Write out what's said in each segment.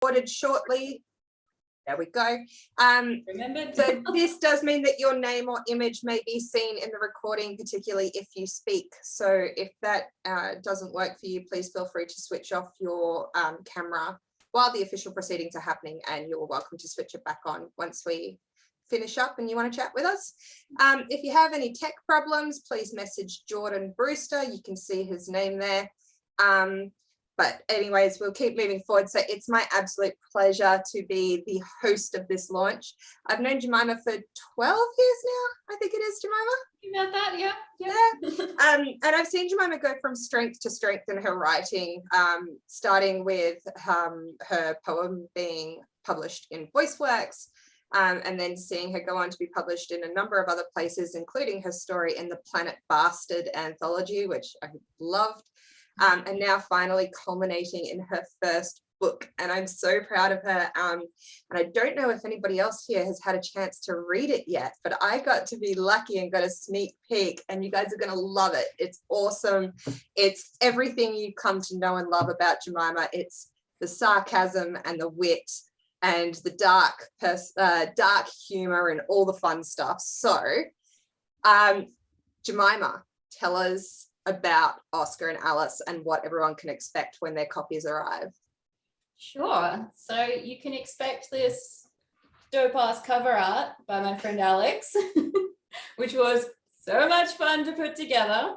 recorded shortly. There we go. Remembered. So this does mean that your name or image may be seen in the recording, particularly if you speak. So if that doesn't work for you, please feel free to switch off your camera while the official proceedings are happening, and you're welcome to switch it back on once we finish up and you want to chat with us. If you have any tech problems, please message Jordan Brewster. You can see his name there. But anyways, we'll keep moving forward. So it's my absolute pleasure to be the host of this launch. I've known Jemima for 12 years now, I think it is, Jemima. About that, yeah. And I've seen Jemima go from strength to strength in her writing, starting with her poem being published in VoiceWorks, and then seeing her go on to be published in a number of other places, including her story in the Planet Bastard anthology, which I loved. And now finally culminating in her first book. And I'm so proud of her. And I don't know if anybody else here has had a chance to read it yet, but I got to be lucky and got a sneak peek, and you guys are going to love it. It's awesome. It's everything you come to know and love about Jemima. It's the sarcasm and the wit and the dark humor and all the fun stuff. So Jemima, tell us about Oscar and Alice and what everyone can expect when their copies arrive. Sure. So you can expect this dope-ass cover art by my friend Alex, which was so much fun to put together.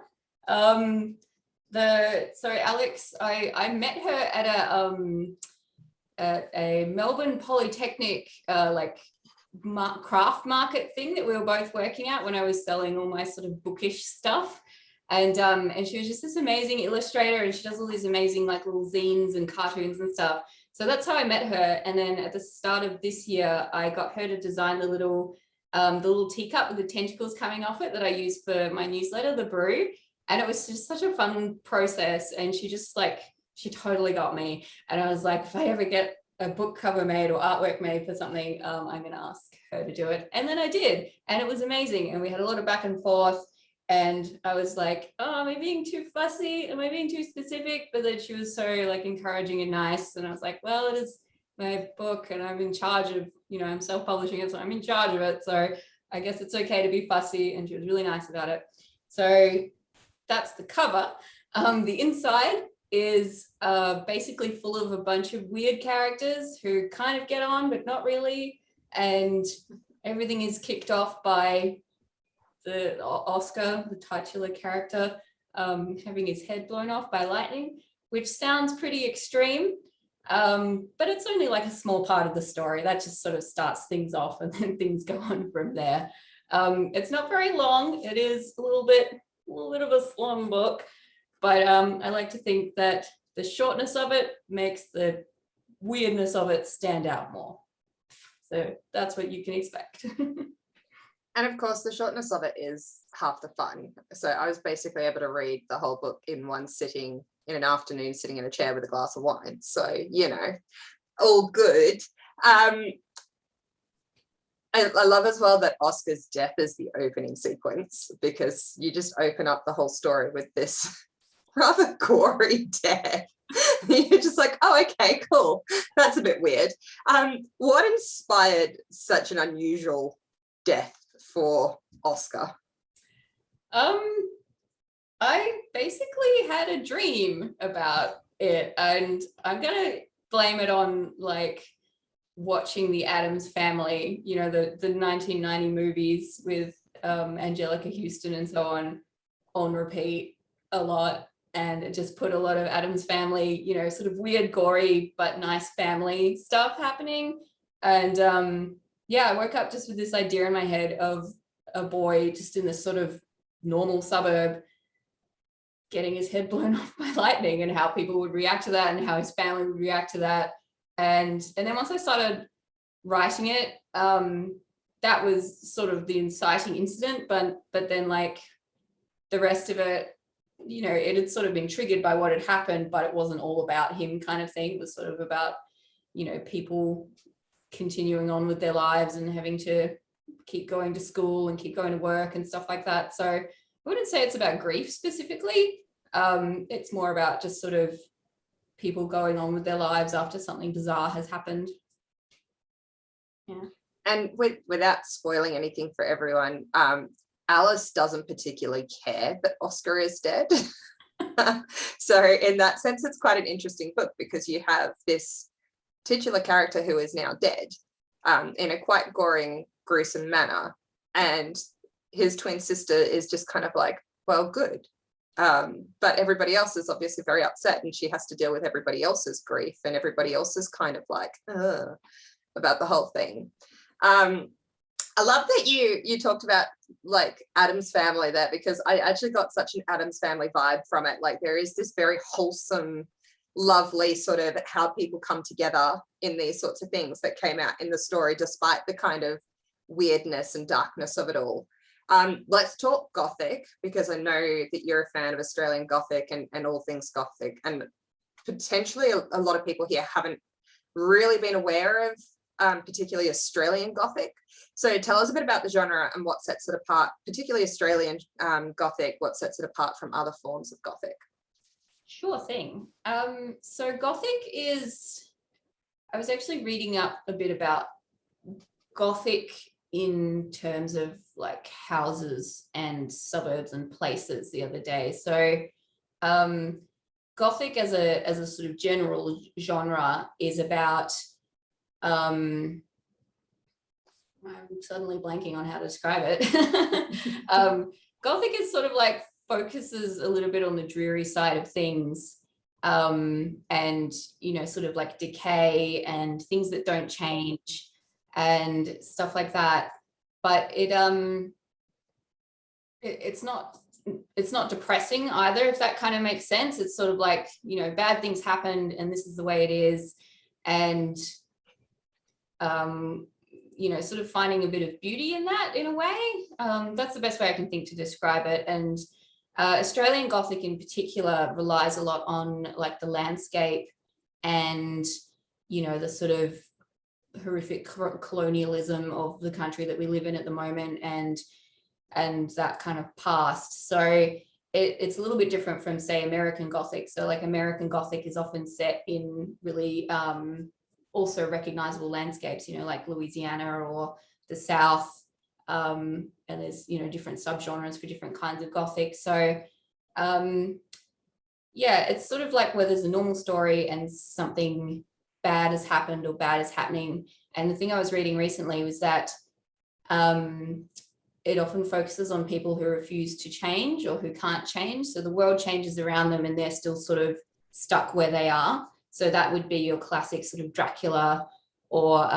So Alex, I met her at a Melbourne Polytechnic craft market thing that we were both working at when I was selling all my sort of bookish stuff. And she was just this amazing illustrator, and she does all these amazing like little zines and cartoons and stuff. So that's how I met her. And then at the start of this year, I got her to design the little teacup with the tentacles coming off it that I use for my newsletter, The Brew. And it was just such a fun process. And she totally got me. And I was like, if I ever get a book cover made or artwork made for something, I'm going to ask her to do it. And then I did. And it was amazing. And we had a lot of back and forth. And I was like, oh, am I being too fussy? Am I being too specific? But then she was so like encouraging and nice. And I was like, well, it is my book and I'm in charge of, I'm self-publishing it, so I'm in charge of it. So I guess it's okay to be fussy. And she was really nice about it. So that's the cover. The inside is basically full of a bunch of weird characters who kind of get on, but not really. And everything is kicked off by the Oscar, the titular character, having his head blown off by lightning, which sounds pretty extreme, but it's only like a small part of the story. That just sort of starts things off, and then things go on from there. It's not very long. It is a little bit of a slum book, but I like to think that the shortness of it makes the weirdness of it stand out more. So that's what you can expect. And of course, the shortness of it is half the fun. So I was basically able to read the whole book in one sitting, in an afternoon, sitting in a chair with a glass of wine. So, all good. I love as well that Oscar's death is the opening sequence, because you just open up the whole story with this rather gory death. You're just like, oh, okay, cool. That's a bit weird. What inspired such an unusual death for Oscar? I basically had a dream about it, and I'm gonna blame it on like watching the Addams Family, the 1990 movies with Angelica Houston and so on repeat a lot, and it just put a lot of Addams Family, sort of weird, gory but nice family stuff happening. And I woke up just with this idea in my head of a boy just in this sort of normal suburb getting his head blown off by lightning, and how people would react to that and how his family would react to that. And then once I started writing it, that was sort of the inciting incident, but then like the rest of it, it had sort of been triggered by what had happened, but it wasn't all about him kind of thing. It was sort of about, people continuing on with their lives and having to keep going to school and keep going to work and stuff like that. So I wouldn't say it's about grief specifically. It's more about just sort of people going on with their lives after something bizarre has happened. Yeah. And without spoiling anything for everyone, Alice doesn't particularly care that Oscar is dead. So in that sense, it's quite an interesting book because you have this titular character who is now dead in a quite goring, gruesome manner. And his twin sister is just kind of like, well, good. But everybody else is obviously very upset, and she has to deal with everybody else's grief, and everybody else is kind of like, about the whole thing. I love that you talked about like Addams Family there, because I actually got such an Addams Family vibe from it. Like there is this very wholesome, lovely sort of how people come together in these sorts of things that came out in the story, despite the kind of weirdness and darkness of it all. Let's talk Gothic, because I know that you're a fan of Australian Gothic and all things Gothic, and potentially a lot of people here haven't really been aware of particularly Australian Gothic. So tell us a bit about the genre and what sets it apart, particularly Australian Gothic, what sets it apart from other forms of Gothic. Sure thing. So Gothic is, I was actually reading up a bit about Gothic in terms of like houses and suburbs and places the other day. So Gothic as a sort of general genre is about, I'm suddenly blanking on how to describe it. Gothic is sort of like focuses a little bit on the dreary side of things, and you know, sort of like decay and things that don't change and stuff like that. But it's not depressing either, if that kind of makes sense. It's sort of like, you know, bad things happened and this is the way it is, and you know, sort of finding a bit of beauty in that in a way. That's the best way I can think to describe it. And Australian Gothic in particular relies a lot on like the landscape and, you know, the sort of horrific colonialism of the country that we live in at the moment, and that kind of past. So it's a little bit different from, say, American Gothic. So like American Gothic is often set in really also recognizable landscapes, you know, like Louisiana or the South, and there's, you know, different subgenres for different kinds of Gothic. So yeah, it's sort of like where there's a normal story and something bad has happened or bad is happening. And the thing I was reading recently was that it often focuses on people who refuse to change or who can't change. So the world changes around them and they're still sort of stuck where they are. So that would be your classic sort of Dracula, or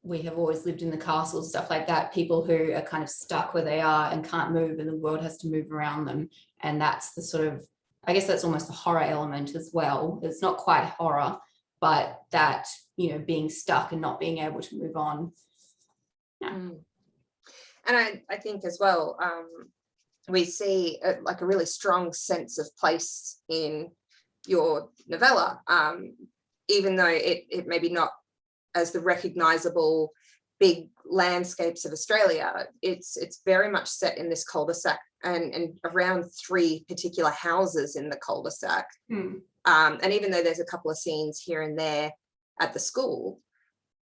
We Have Always Lived in the Castle, stuff like that. People who are kind of stuck where they are and can't move, and the world has to move around them. And that's the sort of, I guess that's almost a horror element as well. It's not quite horror, but that, you know, being stuck and not being able to move on. Yeah. And I think as well, we see like a really strong sense of place in your novella, even though it may be not as the recognizable big landscapes of Australia. It's very much set in this cul-de-sac and around 3 particular houses in the cul-de-sac. And even though there's a couple of scenes here and there at the school,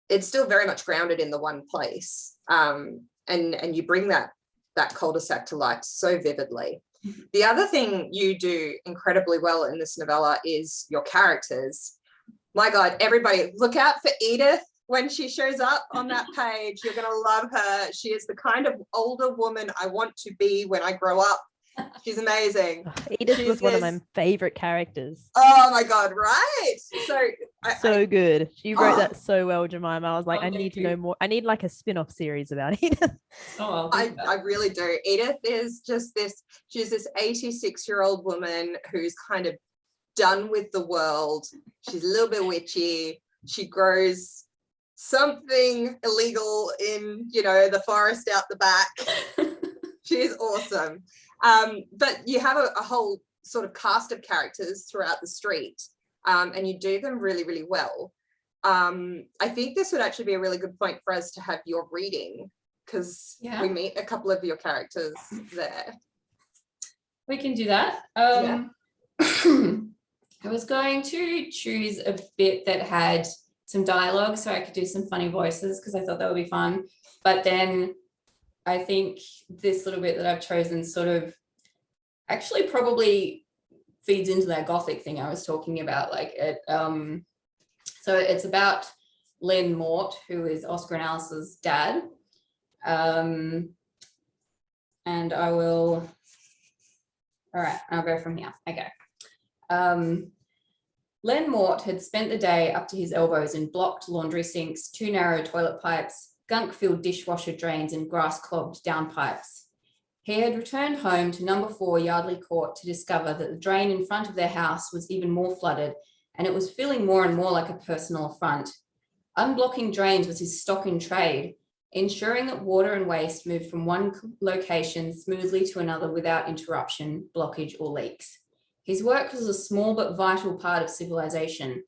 it's still very much grounded in the one place. And you bring that cul-de-sac to life so vividly. The other thing you do incredibly well in this novella is your characters. My God, everybody look out for Edith when she shows up on that page. You're going to love her. She is the kind of older woman I want to be when I grow up. She's amazing. Edith was one of my favorite characters. Oh my God, right? So good. She wrote that so well, Jemima. I was like, I need to know more. I need like a spin-off series about Edith. Oh, I really do. Edith is just this, she's this 86-year-old woman who's kind of done with the world. She's a little bit witchy. She grows something illegal in, you know, the forest out the back. She's awesome. But you have a whole sort of cast of characters throughout the street, and you do them really, really well. I think this would actually be a really good point for us to have your reading, because we meet a couple of your characters there. We can do that. I was going to choose a bit that had some dialogue so I could do some funny voices because I thought that would be fun. But then I think this little bit that I've chosen sort of actually probably feeds into that Gothic thing I was talking about. Like it, so it's about Len Mort, who is Oscar and Alice's dad. And I will, all right, I'll go from here. Okay. Len Mort had spent the day up to his elbows in blocked laundry sinks, too narrow toilet pipes, gunk-filled dishwasher drains, and grass-clogged downpipes. He had returned home to number 4 Yardley Court to discover that the drain in front of their house was even more flooded, and it was feeling more and more like a personal affront. Unblocking drains was his stock in trade, ensuring that water and waste moved from one location smoothly to another without interruption, blockage, or leaks. His work was a small but vital part of civilization.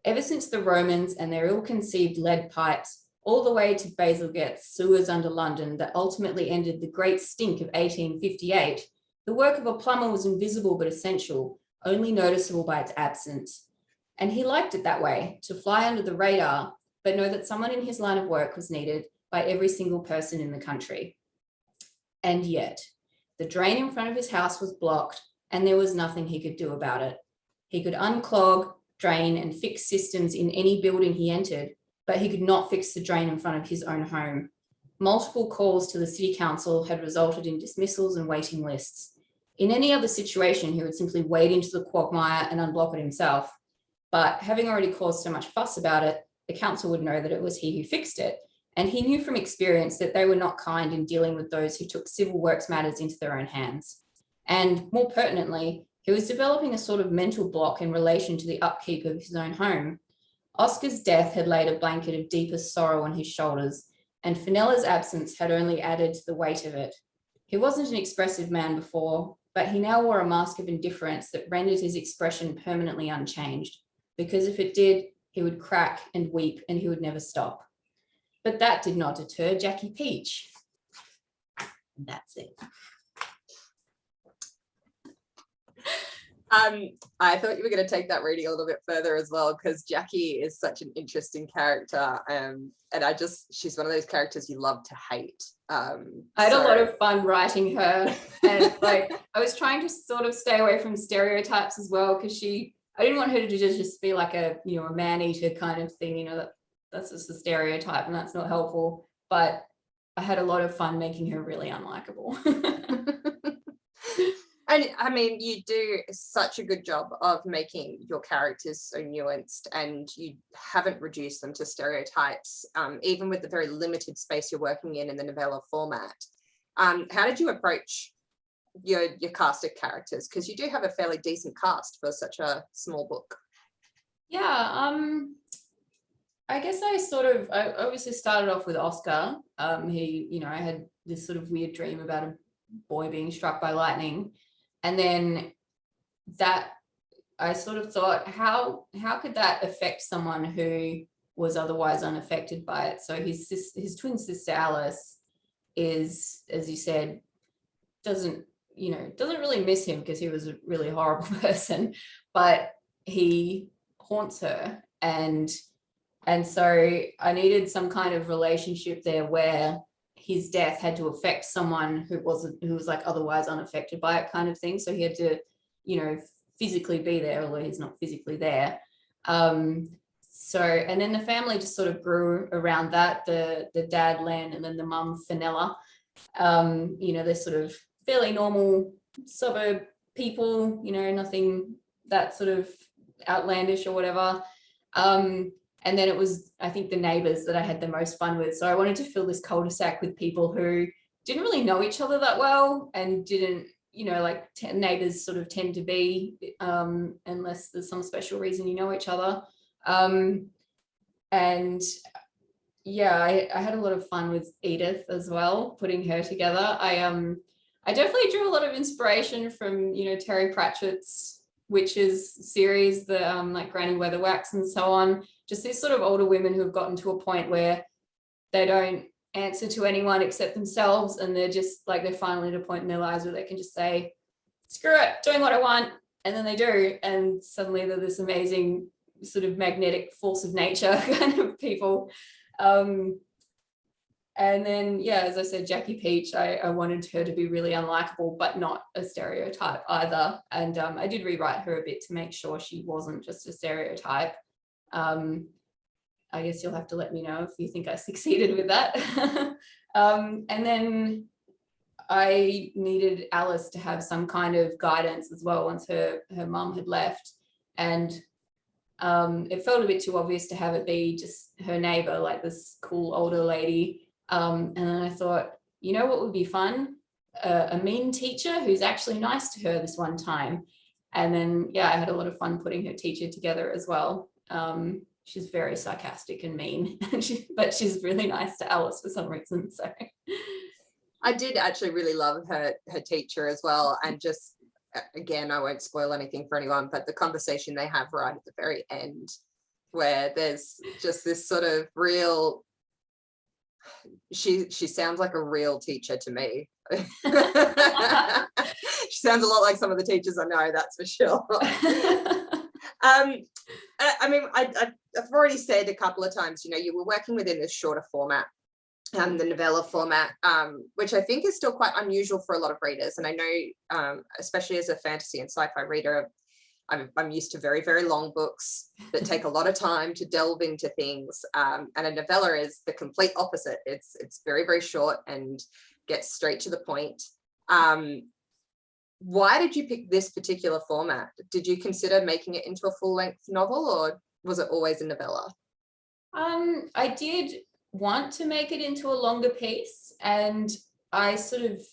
Ever since the Romans and their ill-conceived lead pipes, all the way to Basilget's sewers under London that ultimately ended the Great Stink of 1858, the work of a plumber was invisible but essential, only noticeable by its absence. And he liked it that way, to fly under the radar, but know that someone in his line of work was needed by every single person in the country. And yet, the drain in front of his house was blocked, and there was nothing he could do about it. He could unclog, drain, and fix systems in any building he entered, but he could not fix the drain in front of his own home. Multiple calls to the city council had resulted in dismissals and waiting lists. In any other situation, he would simply wade into the quagmire and unblock it himself. But having already caused so much fuss about it, the council would know that it was he who fixed it. And he knew from experience that they were not kind in dealing with those who took civil works matters into their own hands. And more pertinently, he was developing a sort of mental block in relation to the upkeep of his own home. Oscar's death had laid a blanket of deepest sorrow on his shoulders, and Fenella's absence had only added to the weight of it. He wasn't an expressive man before, but he now wore a mask of indifference that rendered his expression permanently unchanged, because if it did, he would crack and weep and he would never stop. But that did not deter Jackie Peach. And that's it. I thought you were going to take that reading a little bit further as well, because Jackie is such an interesting character, and she's one of those characters you love to hate. I had a lot of fun writing her, and like I was trying to sort of stay away from stereotypes as well, because I didn't want her to just be like a a man-eater kind of thing, that's just a stereotype and that's not helpful. But I had a lot of fun making her really unlikable. And I mean, you do such a good job of making your characters so nuanced, and you haven't reduced them to stereotypes, even with the very limited space you're working in the novella format. How did you approach your cast of characters? Because you do have a fairly decent cast for such a small book. Yeah, I guess I obviously started off with Oscar. He, I had this sort of weird dream about a boy being struck by lightning. And then that I sort of thought, how could that affect someone who was otherwise unaffected by it? So his twin sister Alice is, as you said, doesn't really miss him because he was a really horrible person, but he haunts her, and so I needed some kind of relationship there where his death had to affect someone who was like otherwise unaffected by it, kind of thing. So he had to, physically be there, although he's not physically there. So, and then the family just sort of grew around that, the dad Len, and then the mum Fenella. They're sort of fairly normal suburb people, nothing that sort of outlandish or whatever. And then it was, I think, the neighbours that I had the most fun with. So I wanted to fill this cul-de-sac with people who didn't really know each other that well, and didn't, neighbours sort of tend to be, unless there's some special reason you know each other. And yeah, I had a lot of fun with Edith as well, putting her together. I definitely drew a lot of inspiration from, Terry Pratchett's Witches series, the like Granny Weatherwax and so on. Just these sort of older women who have gotten to a point where they don't answer to anyone except themselves, and they're just like, they're finally at a point in their lives where they can just say, screw it, doing what I want, and then they do, and suddenly they're this amazing sort of magnetic force of nature kind of people. And then, yeah, as I said, Jackie Peach, I wanted her to be really unlikable, but not a stereotype either. And I did rewrite her a bit to make sure she wasn't just a stereotype. I guess you'll have to let me know if you think I succeeded with that. And then I needed Alice to have some kind of guidance as well once her mum had left. And it felt a bit too obvious to have it be just her neighbor, like this cool older lady. And then I thought, you know what would be fun? A mean teacher who's actually nice to her this one time. And then, yeah, I had a lot of fun putting her teacher together as well. She's very sarcastic and mean, but she's really nice to Alice for some reason. So I did actually really love her teacher as well. And just, again, I won't spoil anything for anyone, but the conversation they have right at the very end, where there's just this sort of real, she sounds like a real teacher to me. She sounds a lot like some of the teachers I know, that's for sure. I mean, I've already said a couple of times, you know, you were working within this shorter format, the novella format, which I think is still quite unusual for a lot of readers. And I know, especially as a fantasy and sci-fi reader, I'm used to very, very long books that take a lot of time to delve into things. And a novella is the complete opposite. It's very, very short and gets straight to the point. Why did you pick this particular format? Did you consider making it into a full-length novel, or was it always a novella? I did want to make it into a longer piece, and I sort of,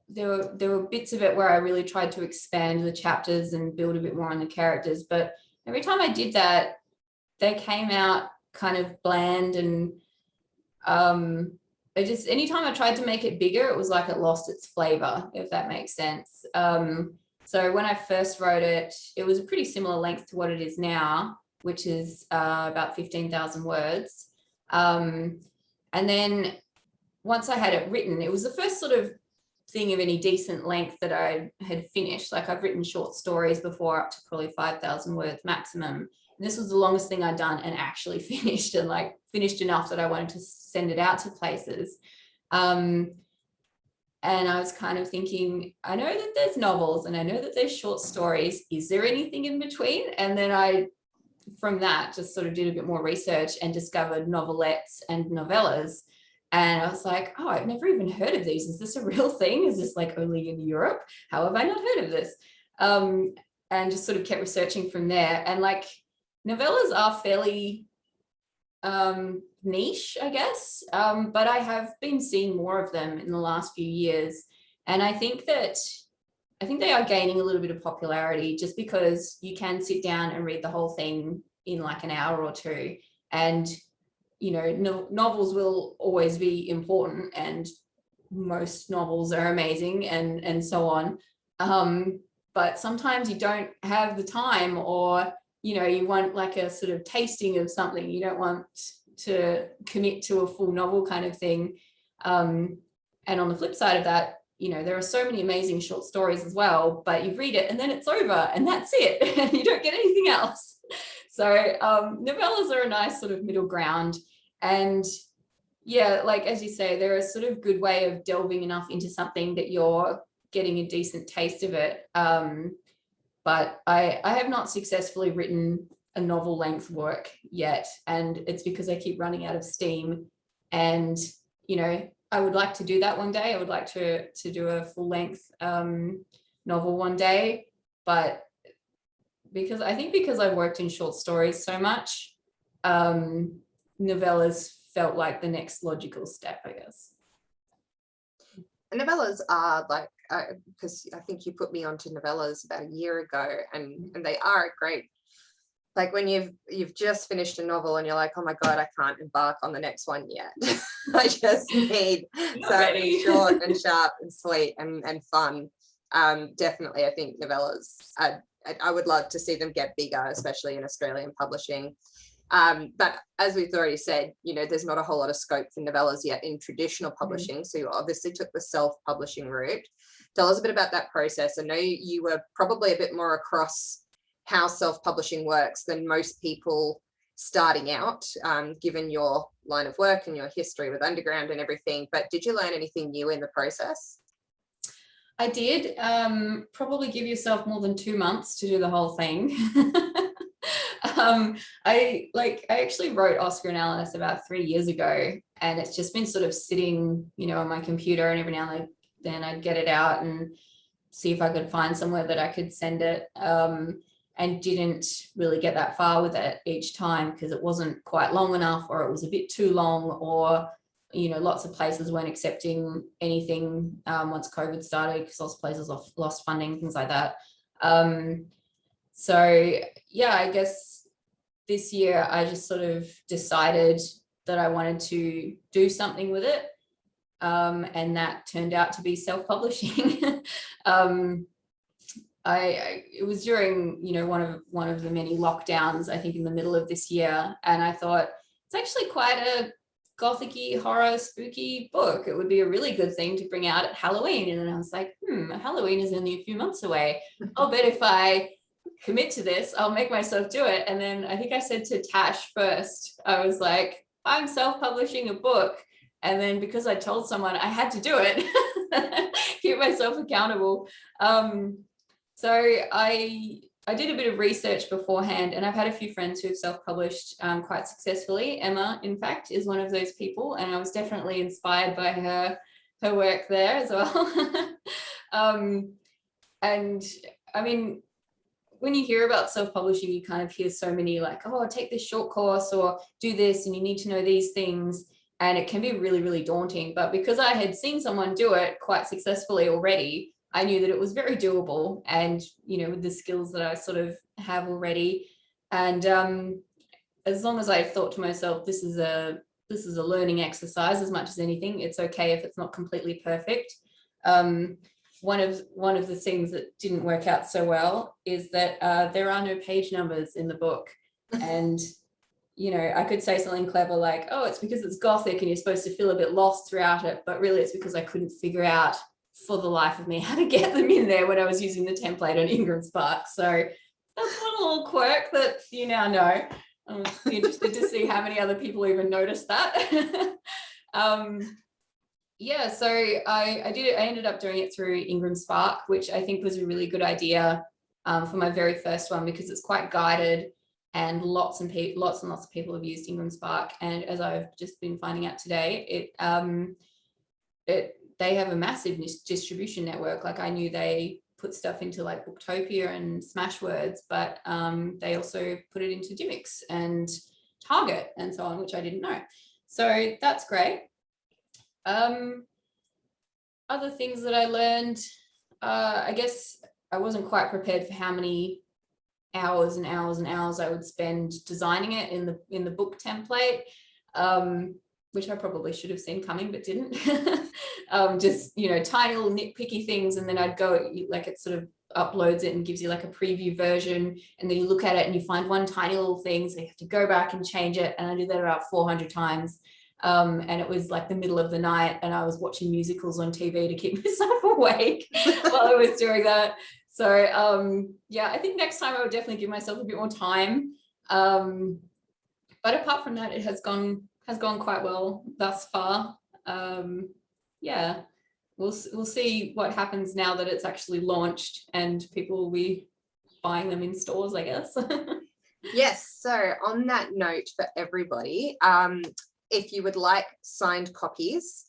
there were bits of it where I really tried to expand the chapters and build a bit more on the characters, but every time I did that, they came out kind of bland, and anytime I tried to make it bigger, it was like it lost its flavor, if that makes sense. So when I first wrote it, it was a pretty similar length to what it is now, which is about 15,000 words. And then once I had it written, it was the first sort of thing of any decent length that I had finished. Like, I've written short stories before up to probably 5,000 words maximum. And this was the longest thing I'd done and actually finished, and like finished enough that I wanted to send it out to places. And I was kind of thinking, I know that there's novels and I know that there's short stories. Is there anything in between? And then I, from that, just sort of did a bit more research and discovered novelettes and novellas. And I was like, oh, I've never even heard of these. Is this a real thing? Is this like only in Europe? How have I not heard of this? And just sort of kept researching from there. And like, novellas are fairly niche, I guess, but I have been seeing more of them in the last few years. And I think they are gaining a little bit of popularity just because you can sit down and read the whole thing in like an hour or two. And, you know, novels will always be important, and most novels are amazing and so on. But sometimes you don't have the time, or you know, you want like a sort of tasting of something. You don't want to commit to a full novel kind of thing. And on the flip side of that, you know, there are so many amazing short stories as well, but you read it and then it's over and that's it. And you don't get anything else. So novellas are a nice sort of middle ground. And yeah, like as you say, they're a sort of good way of delving enough into something that you're getting a decent taste of it. But I have not successfully written a novel length work yet. And it's because I keep running out of steam. And, you know, I would like to do that one day. I would like to do a full length novel one day. But because I've worked in short stories so much, novellas felt like the next logical step, I guess. Novellas are like, because I think you put me onto novellas about a year ago, and they are great. Like when you've just finished a novel and you're like, oh my God, I can't embark on the next one yet. I just need something short and sharp and sweet and fun. Definitely, I think novellas, I would love to see them get bigger, especially in Australian publishing. But as we've already said, you know, there's not a whole lot of scope for novellas yet in traditional publishing. So you obviously took the self-publishing route. tell us a bit about that process. I know you were probably a bit more across how self-publishing works than most people starting out, given your line of work and your history with Underground and everything, but did you learn anything new in the process? I did. Probably give yourself more than 2 months to do the whole thing. I actually wrote Oscar and Alice about 3 years ago, and it's just been sort of sitting, on my computer, and every now and then I'd get it out and see if I could find somewhere that I could send it. And didn't really get that far with it each time because it wasn't quite long enough, or it was a bit too long, or lots of places weren't accepting anything once COVID started because lots of places lost funding, things like that. So yeah, I guess this year I just sort of decided that I wanted to do something with it, and that turned out to be self-publishing. It was during one of the many lockdowns, I think, in the middle of this year, and I thought it's actually quite a Gothic-y, horror, spooky book. It would be a really good thing to bring out at Halloween. And then I was like, Halloween is only a few months away. I'll bet if I commit to this, I'll make myself do it. And then I think I said to Tash first, I was like, I'm self-publishing a book. And then because I told someone, I had to do it, keep myself accountable. So I did a bit of research beforehand, and I've had a few friends who have self-published quite successfully. Emma, in fact, is one of those people, and I was definitely inspired by her work there as well. And I mean, when you hear about self-publishing, you kind of hear so many like, oh, take this short course or do this, and you need to know these things. And it can be really, really daunting. But because I had seen someone do it quite successfully already, I knew that it was very doable, and with the skills that I sort of have already, and as long as I thought to myself, this is a learning exercise as much as anything. It's okay if it's not completely perfect. One of the things that didn't work out so well is that there are no page numbers in the book, and I could say something clever like, oh, it's because it's Gothic and you're supposed to feel a bit lost throughout it, but really it's because I couldn't figure out for the life of me how to get them in there when I was using the template on Ingram Spark. So that's one little quirk that you now know. I'm interested to see how many other people even notice that. Yeah, so I did it. I ended up doing it through Ingram Spark, which I think was a really good idea for my very first one, because it's quite guided, and lots and lots of people have used Ingram Spark. And as I've just been finding out today, they have a massive distribution network. Like, I knew they put stuff into like Booktopia and Smashwords, but they also put it into Dimmix and Target and so on, which I didn't know. So that's great. Other things that I learned, I guess I wasn't quite prepared for how many hours and hours and hours I would spend designing it in the book template, which I probably should have seen coming but didn't. Just tiny little nitpicky things, and then I'd go, like, it sort of uploads it and gives you like a preview version, and then you look at it and you find one tiny little thing, so you have to go back and change it, and I did that about 400 times. And it was like the middle of the night, and I was watching musicals on TV to keep myself awake while I was doing that. So yeah, I think next time I would definitely give myself a bit more time. But apart from that, it has gone quite well thus far. Yeah, we'll see what happens now that it's actually launched and people will be buying them in stores, I guess. Yes, so on that note, for everybody, if you would like signed copies,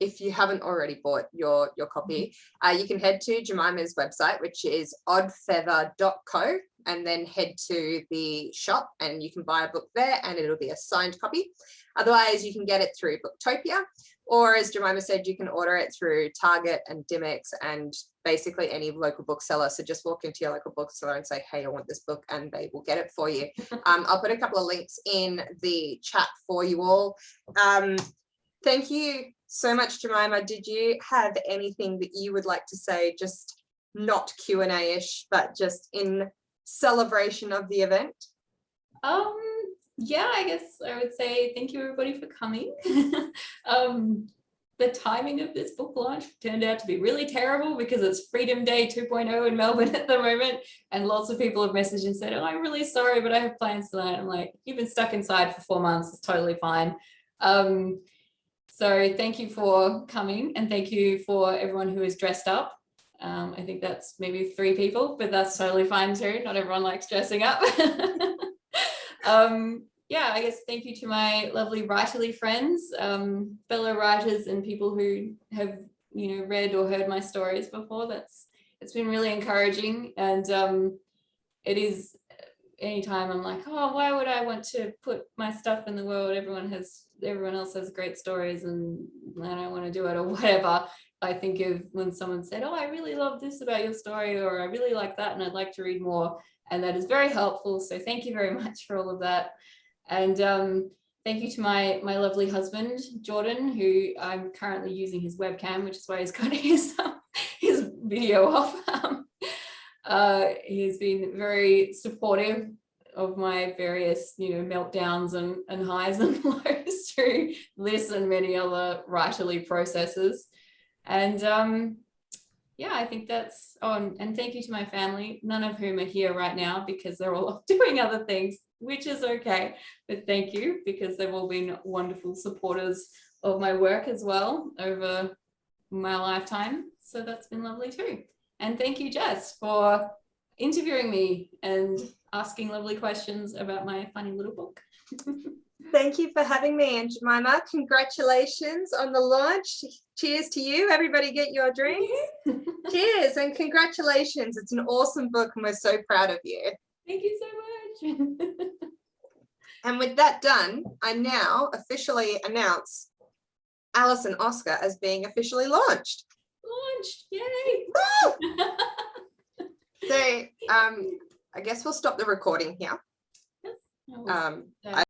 if you haven't already bought your copy, you can head to Jemima's website, which is oddfeather.co, and then head to the shop and you can buy a book there and it'll be a signed copy. Otherwise, you can get it through Booktopia, or as Jemima said, you can order it through Target and Dimmix and basically any local bookseller. So just walk into your local bookseller and say, hey, I want this book, and they will get it for you. I'll put a couple of links in the chat for you all. Thank you so much, Jemima. Did you have anything that you would like to say, just not Q&A-ish, but just in celebration of the event? Yeah, I guess I would say thank you everybody for coming. the timing of this book launch turned out to be really terrible because it's Freedom Day 2.0 in Melbourne at the moment, and lots of people have messaged and said, oh, I'm really sorry, but I have plans tonight. I'm like, you've been stuck inside for 4 months, it's totally fine. So thank you for coming, and thank you for everyone who is dressed up. I think that's maybe 3 people, but that's totally fine too. Not everyone likes dressing up. Yeah, I guess thank you to my lovely writerly friends, fellow writers, and people who have, you know, read or heard my stories before. It's been really encouraging, and it is, anytime I'm like, oh, why would I want to put my stuff in the world? Everyone else has great stories, and I don't want to do it or whatever. I think of when someone said, oh, I really love this about your story, or I really like that and I'd like to read more, and that is very helpful. So thank you very much for all of that. And thank you to my lovely husband, Jordan, who I'm currently using his webcam, which is why he's got his video off. He's been very supportive of my various, you know, meltdowns and highs and lows through this and many other writerly processes. And yeah, I think that's on. And thank you to my family, none of whom are here right now because they're all doing other things, which is okay. But thank you, because they've all been wonderful supporters of my work as well over my lifetime. So that's been lovely too. And thank you, Jess, for interviewing me and asking lovely questions about my funny little book. Thank you for having me. And Jemima, congratulations on the launch. Cheers to you. Everybody get your drinks. Cheers and congratulations. It's an awesome book and we're so proud of you. Thank you so much. And with that done, I now officially announce Alice and Oscar as being officially launched. Launched, yay. So I guess we'll stop the recording here. Yes,